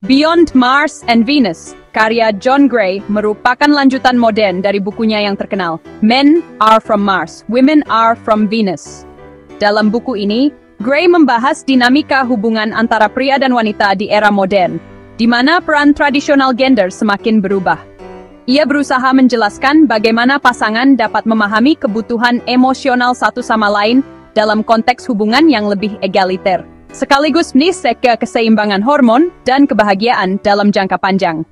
Beyond Mars and Venus, karya John Gray, merupakan lanjutan modern dari bukunya yang terkenal, Men Are From Mars, Women Are From Venus. Dalam buku ini, Gray membahas dinamika hubungan antara pria dan wanita di era modern, di mana peran tradisional gender semakin berubah. Ia berusaha menjelaskan bagaimana pasangan dapat memahami kebutuhan emosional satu sama lain dalam konteks hubungan yang lebih egaliter, sekaligus menitik keseimbangan hormon dan kebahagiaan dalam jangka panjang.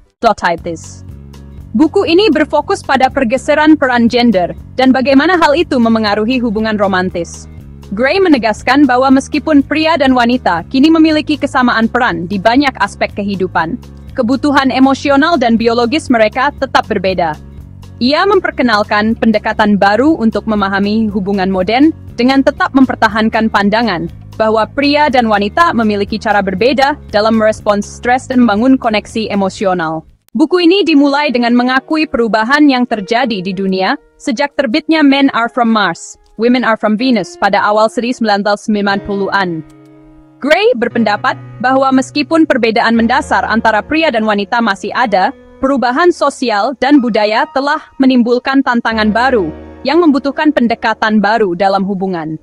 Buku ini berfokus pada pergeseran peran gender dan bagaimana hal itu memengaruhi hubungan romantis. Gray menegaskan bahwa meskipun pria dan wanita kini memiliki kesamaan peran di banyak aspek kehidupan, kebutuhan emosional dan biologis mereka tetap berbeda. Ia memperkenalkan pendekatan baru untuk memahami hubungan modern dengan tetap mempertahankan pandangan bahwa pria dan wanita memiliki cara berbeda dalam merespons stres dan membangun koneksi emosional. Buku ini dimulai dengan mengakui perubahan yang terjadi di dunia sejak terbitnya Men Are From Mars, Women Are From Venus pada awal 1990-an. Gray berpendapat bahwa meskipun perbedaan mendasar antara pria dan wanita masih ada, perubahan sosial dan budaya telah menimbulkan tantangan baru yang membutuhkan pendekatan baru dalam hubungan.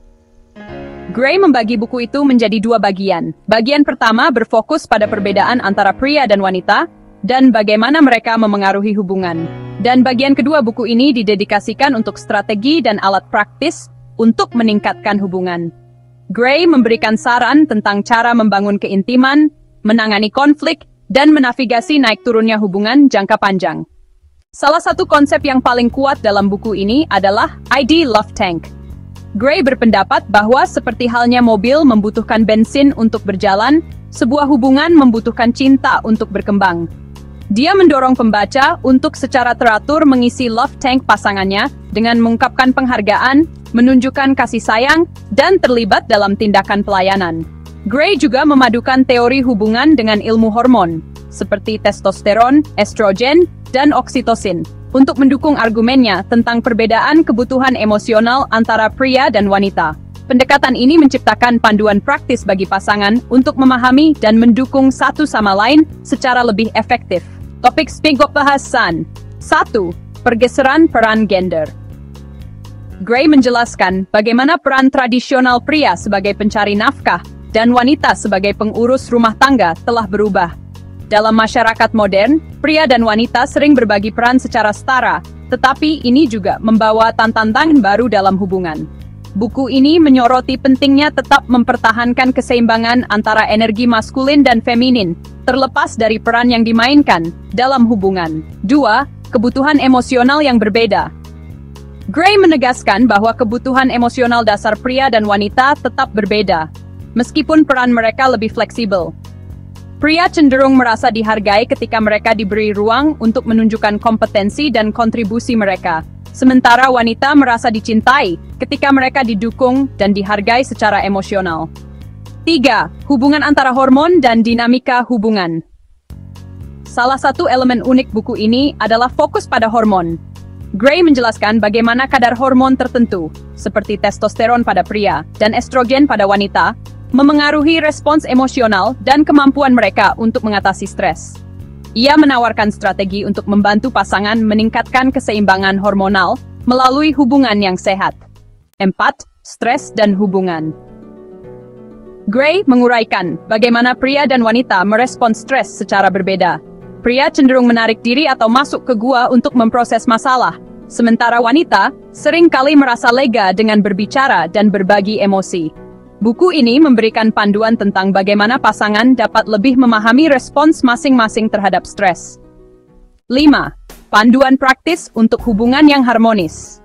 Gray membagi buku itu menjadi dua bagian. Bagian pertama berfokus pada perbedaan antara pria dan wanita, dan bagaimana mereka memengaruhi hubungan. Dan bagian kedua buku ini didedikasikan untuk strategi dan alat praktis untuk meningkatkan hubungan. Gray memberikan saran tentang cara membangun keintiman, menangani konflik, dan menavigasi naik turunnya hubungan jangka panjang. Salah satu konsep yang paling kuat dalam buku ini adalah ID Love Tank. Gray berpendapat bahwa seperti halnya mobil membutuhkan bensin untuk berjalan, sebuah hubungan membutuhkan cinta untuk berkembang. Dia mendorong pembaca untuk secara teratur mengisi love tank pasangannya dengan mengungkapkan penghargaan, menunjukkan kasih sayang, dan terlibat dalam tindakan pelayanan. Gray juga memadukan teori hubungan dengan ilmu hormon, seperti testosteron, estrogen, dan oksitosin, untuk mendukung argumennya tentang perbedaan kebutuhan emosional antara pria dan wanita. Pendekatan ini menciptakan panduan praktis bagi pasangan untuk memahami dan mendukung satu sama lain secara lebih efektif. Topik bahasan 1. Pergeseran peran gender. Gray menjelaskan bagaimana peran tradisional pria sebagai pencari nafkah dan wanita sebagai pengurus rumah tangga telah berubah. Dalam masyarakat modern, pria dan wanita sering berbagi peran secara setara, tetapi ini juga membawa tantangan baru dalam hubungan. Buku ini menyoroti pentingnya tetap mempertahankan keseimbangan antara energi maskulin dan feminin, terlepas dari peran yang dimainkan dalam hubungan. 2. Kebutuhan emosional yang berbeda. Gray menegaskan bahwa kebutuhan emosional dasar pria dan wanita tetap berbeda, meskipun peran mereka lebih fleksibel. Pria cenderung merasa dihargai ketika mereka diberi ruang untuk menunjukkan kompetensi dan kontribusi mereka, sementara wanita merasa dicintai ketika mereka didukung dan dihargai secara emosional. 3. Hubungan antara hormon dan dinamika hubungan. Salah satu elemen unik buku ini adalah fokus pada hormon. Gray menjelaskan bagaimana kadar hormon tertentu, seperti testosteron pada pria dan estrogen pada wanita, memengaruhi respons emosional dan kemampuan mereka untuk mengatasi stres. Ia menawarkan strategi untuk membantu pasangan meningkatkan keseimbangan hormonal melalui hubungan yang sehat. 4. Stres dan hubungan. Gray menguraikan bagaimana pria dan wanita merespons stres secara berbeda. Pria cenderung menarik diri atau masuk ke gua untuk memproses masalah, sementara wanita sering kali merasa lega dengan berbicara dan berbagi emosi. Buku ini memberikan panduan tentang bagaimana pasangan dapat lebih memahami respons masing-masing terhadap stres. 5. Panduan praktis untuk hubungan yang harmonis.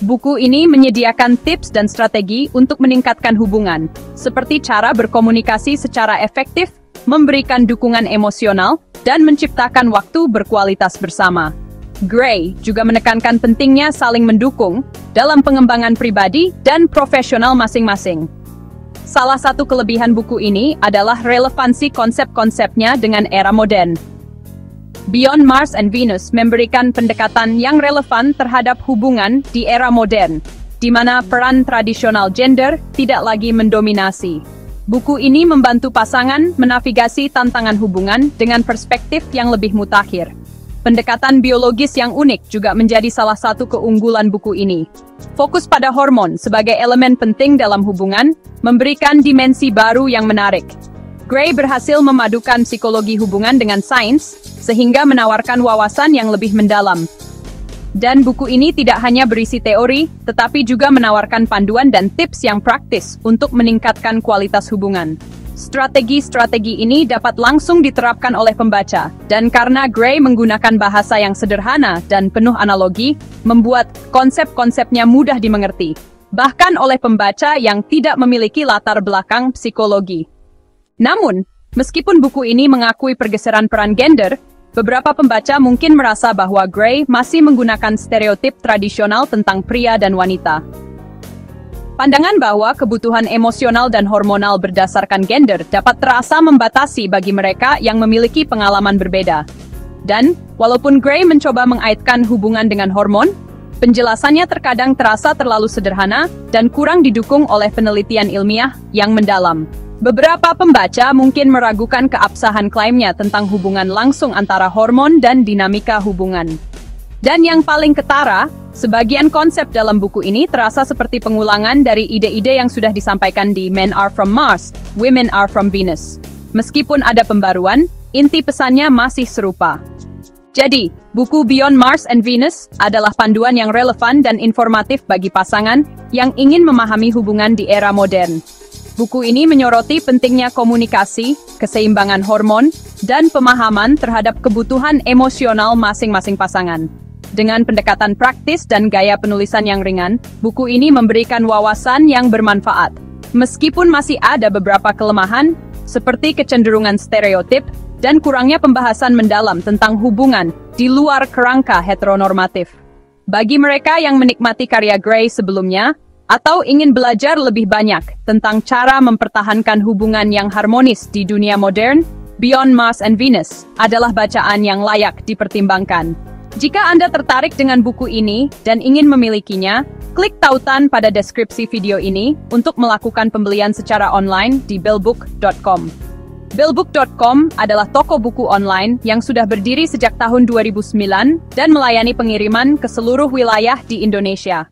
Buku ini menyediakan tips dan strategi untuk meningkatkan hubungan, seperti cara berkomunikasi secara efektif, memberikan dukungan emosional, dan menciptakan waktu berkualitas bersama. Gray juga menekankan pentingnya saling mendukung dalam pengembangan pribadi dan profesional masing-masing. Salah satu kelebihan buku ini adalah relevansi konsep-konsepnya dengan era modern. Beyond Mars and Venus memberikan pendekatan yang relevan terhadap hubungan di era modern, di mana peran tradisional gender tidak lagi mendominasi. Buku ini membantu pasangan menavigasi tantangan hubungan dengan perspektif yang lebih mutakhir. Pendekatan biologis yang unik juga menjadi salah satu keunggulan buku ini. Fokus pada hormon sebagai elemen penting dalam hubungan, memberikan dimensi baru yang menarik. Gray berhasil memadukan psikologi hubungan dengan sains, sehingga menawarkan wawasan yang lebih mendalam. Dan buku ini tidak hanya berisi teori, tetapi juga menawarkan panduan dan tips yang praktis untuk meningkatkan kualitas hubungan. Strategi-strategi ini dapat langsung diterapkan oleh pembaca, dan karena Gray menggunakan bahasa yang sederhana dan penuh analogi, membuat konsep-konsepnya mudah dimengerti, bahkan oleh pembaca yang tidak memiliki latar belakang psikologi. Namun, meskipun buku ini mengakui pergeseran peran gender, beberapa pembaca mungkin merasa bahwa Gray masih menggunakan stereotip tradisional tentang pria dan wanita. Pandangan bahwa kebutuhan emosional dan hormonal berdasarkan gender dapat terasa membatasi bagi mereka yang memiliki pengalaman berbeda. Dan, walaupun Gray mencoba mengaitkan hubungan dengan hormon, penjelasannya terkadang terasa terlalu sederhana dan kurang didukung oleh penelitian ilmiah yang mendalam. Beberapa pembaca mungkin meragukan keabsahan klaimnya tentang hubungan langsung antara hormon dan dinamika hubungan. Dan yang paling ketara, sebagian konsep dalam buku ini terasa seperti pengulangan dari ide-ide yang sudah disampaikan di Men Are From Mars, Women Are From Venus. Meskipun ada pembaruan, inti pesannya masih serupa. Jadi, buku Beyond Mars and Venus adalah panduan yang relevan dan informatif bagi pasangan yang ingin memahami hubungan di era modern. Buku ini menyoroti pentingnya komunikasi, keseimbangan hormon, dan pemahaman terhadap kebutuhan emosional masing-masing pasangan. Dengan pendekatan praktis dan gaya penulisan yang ringan, buku ini memberikan wawasan yang bermanfaat. Meskipun masih ada beberapa kelemahan, seperti kecenderungan stereotip, dan kurangnya pembahasan mendalam tentang hubungan di luar kerangka heteronormatif. Bagi mereka yang menikmati karya Gray sebelumnya, atau ingin belajar lebih banyak tentang cara mempertahankan hubungan yang harmonis di dunia modern, Beyond Mars and Venus adalah bacaan yang layak dipertimbangkan. Jika Anda tertarik dengan buku ini dan ingin memilikinya, klik tautan pada deskripsi video ini untuk melakukan pembelian secara online di bellbook.com. Bellbook.com adalah toko buku online yang sudah berdiri sejak tahun 2009 dan melayani pengiriman ke seluruh wilayah di Indonesia.